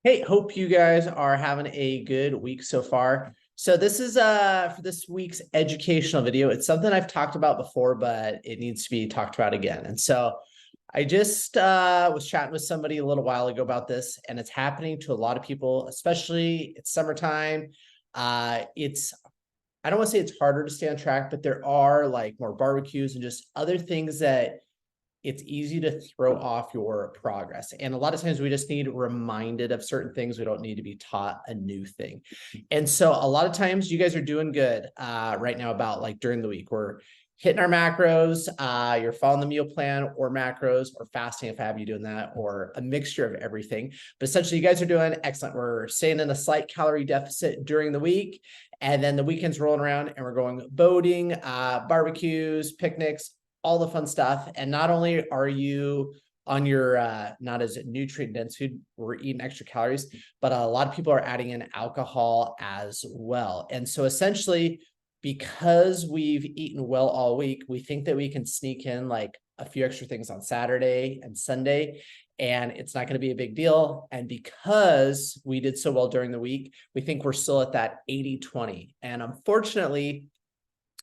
Hey, hope you guys are having a good week so far. So this is for this week's educational video. It's something I've talked about before, but it needs to be talked about again. And so I just was chatting with somebody a little while ago about this, and it's happening to a lot of people, especially it's summertime. It's I don't want to say it's harder to stay on track, but there are like more barbecues and just other things that it's easy to throw off your progress. And a lot of times we just need reminded of certain things. We don't need to be taught a new thing. And so a lot of times you guys are doing good right now about like during the week. We're hitting our macros, you're following the meal plan or macros or fasting if I have you doing that, or a mixture of everything. But essentially you guys are doing excellent. We're staying in a slight calorie deficit during the week. And then the weekend's rolling around and we're going boating, barbecues, picnics, all the fun stuff. And not only are you on your not as nutrient dense food, we're eating extra calories, but a lot of people are adding in alcohol as well. And so essentially, because we've eaten well all week, we think that we can sneak in like a few extra things on Saturday and Sunday, and it's not going to be a big deal. And because we did so well during the week, we think we're still at that 80-20. And unfortunately,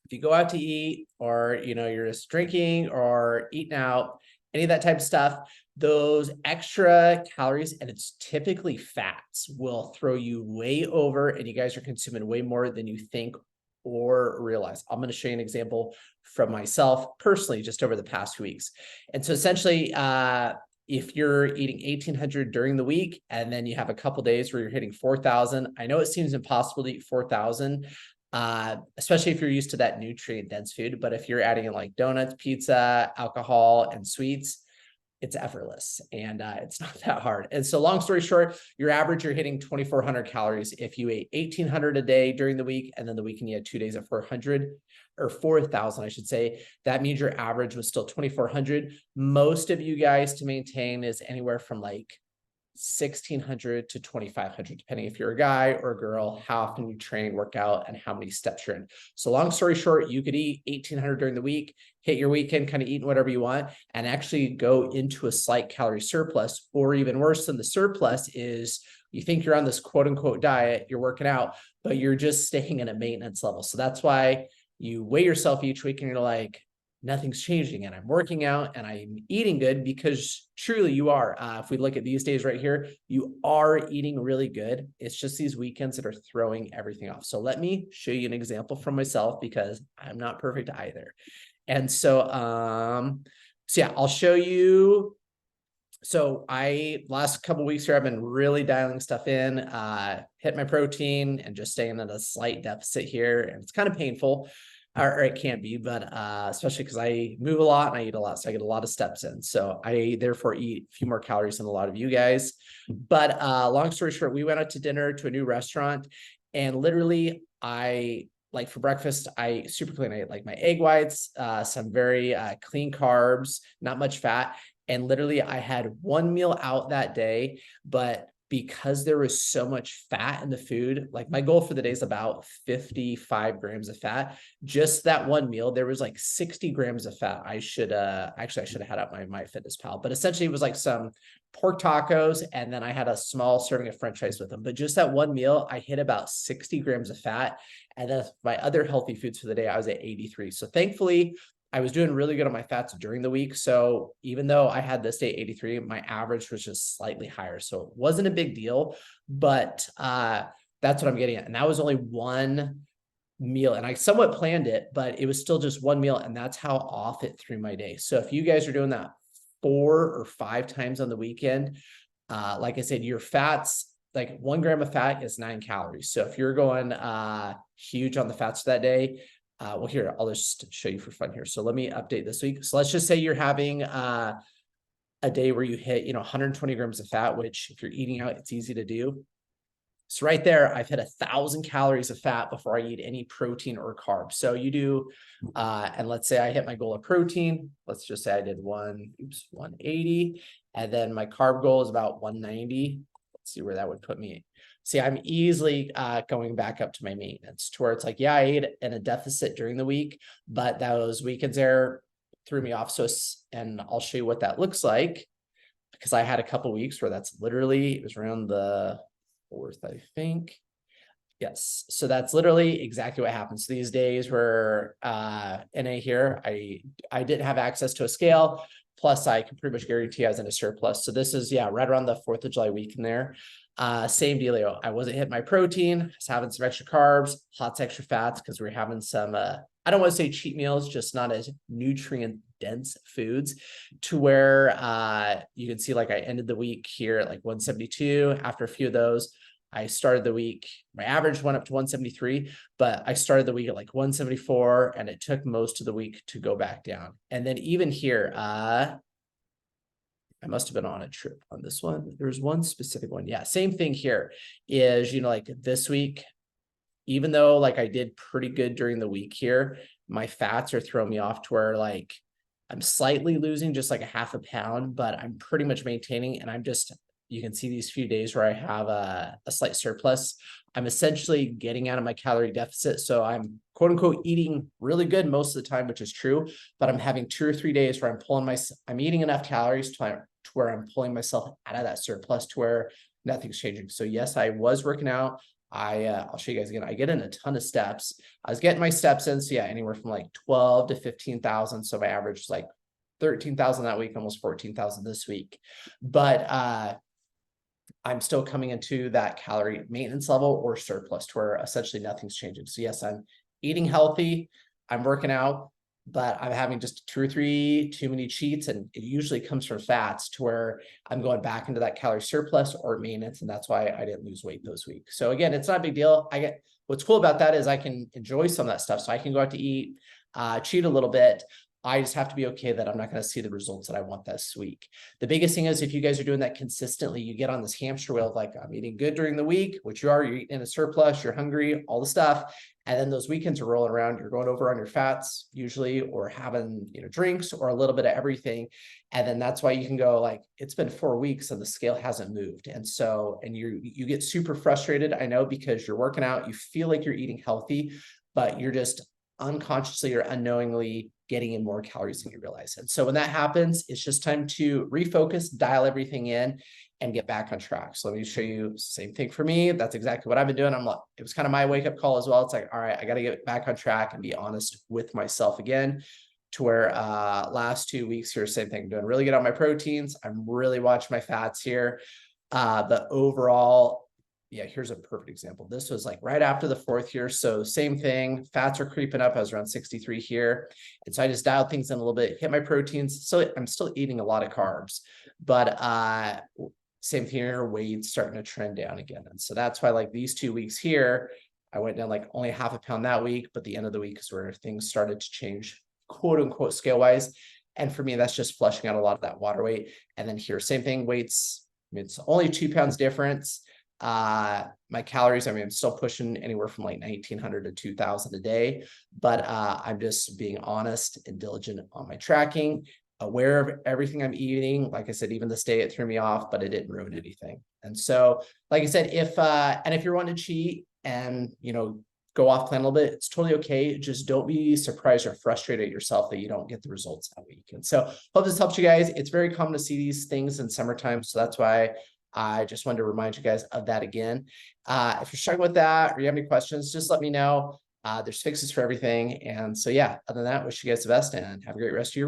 if you go out to eat or you're just drinking or eating out, any of that type of stuff, those extra calories, and it's typically fats, will throw you way over, and you guys are consuming way more than you think or realize. I'm going to show you an example from myself personally just over the past few weeks. And so essentially, if you're eating 1,800 during the week and then you have a couple days where you're hitting 4,000, I know it seems impossible to eat 4,000, especially if you're used to that nutrient dense food. But if you're adding in like donuts, pizza, alcohol, and sweets, it's effortless, and it's not that hard. And so long story short, you're hitting 2,400 calories if you ate 1,800 a day during the week, and then the weekend you had 2 days at 400 or 4,000, I should say. That means your average was still 2,400. Most of you guys to maintain is anywhere from like 1,600 to 2,500, depending if you're a guy or a girl, how often you train, work out, and how many steps you're in. So long story short, you could eat 1,800 during the week, hit your weekend, kind of eating whatever you want, and actually go into a slight calorie surplus. Or even worse than the surplus is you think you're on this quote unquote diet, you're working out, but you're just staying at a maintenance level. So that's why you weigh yourself each week and you're like, nothing's changing, and I'm working out and I'm eating good, because truly you are. If we look at these days right here, you are eating really good. It's just these weekends that are throwing everything off. So let me show you an example from myself, because I'm not perfect either. And so, yeah, I'll show you. So last couple of weeks here, I've been really dialing stuff in, hit my protein and just staying at a slight deficit here. And it's kind of painful, or it can be, but especially because I move a lot and I eat a lot, so I get a lot of steps in. So I therefore eat a few more calories than a lot of you guys. But long story short, we went out to dinner to a new restaurant, and literally like for breakfast, I super clean. I ate like my egg whites, some very clean carbs, not much fat. And literally I had one meal out that day, but because there was so much fat in the food, like my goal for the day is about 55 grams of fat. Just that one meal, there was like 60 grams of fat. I should have had out my MyFitnessPal, but essentially it was like some pork tacos, and then I had a small serving of French fries with them. But just that one meal, I hit about 60 grams of fat. And then my other healthy foods for the day, I was at 83. So thankfully, I was doing really good on my fats during the week. So even though I had this day 83, my average was just slightly higher. So it wasn't a big deal, but that's what I'm getting at. And that was only one meal, and I somewhat planned it, but it was still just one meal. And that's how off it threw my day. So if you guys are doing that 4 or 5 times on the weekend, like I said, your fats, like 1 gram of fat is 9 calories. So if you're going huge on the fats that day, well, here, I'll just show you for fun here. So let me update this week. So let's just say you're having a day where you hit, 120 grams of fat, which if you're eating out, it's easy to do. So right there, I've hit 1,000 calories of fat before I eat any protein or carbs. So you do, and let's say I hit my goal of protein. Let's just say I did 180. And then my carb goal is about 190. Let's see where that would put me. See, I'm easily going back up to my maintenance, to where it's like, yeah, I ate in a deficit during the week, but those weekends there threw me off. So, and I'll show you what that looks like. because I had a couple weeks where that's literally, it was around the 4th, I think. Yes. So that's literally exactly what happens. These days where NA here, I didn't have access to a scale. Plus, I can pretty much guarantee I was in a surplus. So this is, yeah, right around the 4th of July week in there. Same dealio. I wasn't hitting my protein, I was having some extra carbs, lots of extra fats because we're having some I don't want to say cheat meals, just not as nutrient dense foods, to where you can see like I ended the week here at like 172. After a few of those, I started the week, my average went up to 173, but I started the week at like 174, and it took most of the week to go back down. And then even here, I must have been on a trip on this one. There's one specific one. Yeah, same thing here is, like this week, even though like I did pretty good during the week here, my fats are throwing me off to where like I'm slightly losing just like a half a pound, but I'm pretty much maintaining. And I'm just, you can see these few days where I have a slight surplus. I'm essentially getting out of my calorie deficit. So I'm quote unquote eating really good most of the time, which is true, but I'm having 2 or 3 days where I'm eating enough calories to where I'm pulling myself out of that surplus to where nothing's changing. So yes, I was working out. I'll show you guys again. I get in a ton of steps. I was getting my steps in. So yeah, anywhere from like 12 to 15,000. So my average is like 13,000 that week, almost 14,000 this week. But I'm still coming into that calorie maintenance level or surplus to where essentially nothing's changing. So yes, I'm eating healthy, I'm working out, but I'm having just 2 or 3 too many cheats. And it usually comes from fats to where I'm going back into that calorie surplus or maintenance. And that's why I didn't lose weight those weeks. So again, it's not a big deal. What's cool about that is I can enjoy some of that stuff. So I can go out to eat, cheat a little bit. I just have to be okay that I'm not going to see the results that I want this week. The biggest thing is if you guys are doing that consistently, you get on this hamster wheel of like, I'm eating good during the week, which you're eating in a surplus, you're hungry, all the stuff. And then those weekends are rolling around, you're going over on your fats usually, or having, drinks or a little bit of everything. And then that's why you can go like, it's been 4 weeks and the scale hasn't moved. And so, and you get super frustrated. I know, because you're working out, you feel like you're eating healthy, but you're just unconsciously or unknowingly getting in more calories than you realize. And so when that happens, it's just time to refocus, dial everything in, and get back on track. So let me show you, same thing for me. That's exactly what I've been doing. It was kind of my wake up call as well. It's like, all right, I got to get back on track and be honest with myself again, to where last 2 weeks here, same thing, doing really good on my proteins. I'm really watching my fats here. But overall, yeah, here's a perfect example. This was like right after the 4th year. So same thing, fats are creeping up. I was around 63 here. And so I just dialed things in a little bit, hit my proteins. So I'm still eating a lot of carbs, but same thing here, weight's starting to trend down again. And so that's why like these 2 weeks here, I went down like only half a pound that week, but the end of the week is where things started to change, quote unquote, scale wise. And for me, that's just flushing out a lot of that water weight. And then here, same thing, weights, it's only 2 pounds difference. My calories, I'm still pushing anywhere from like 1,900 to 2,000 a day, but I'm just being honest and diligent on my tracking, aware of everything I'm eating. Like I said, even this day it threw me off, but it didn't ruin anything. And so, like I said, if you're wanting to cheat and go off plan a little bit, it's totally okay. Just don't be surprised or frustrated at yourself that you don't get the results that week. And so hope this helps you guys. It's very common to see these things in summertime, so that's why I just wanted to remind you guys of that again. If you're struggling with that or you have any questions, just let me know. There's fixes for everything. And so, yeah, other than that, wish you guys the best and have a great rest of your week.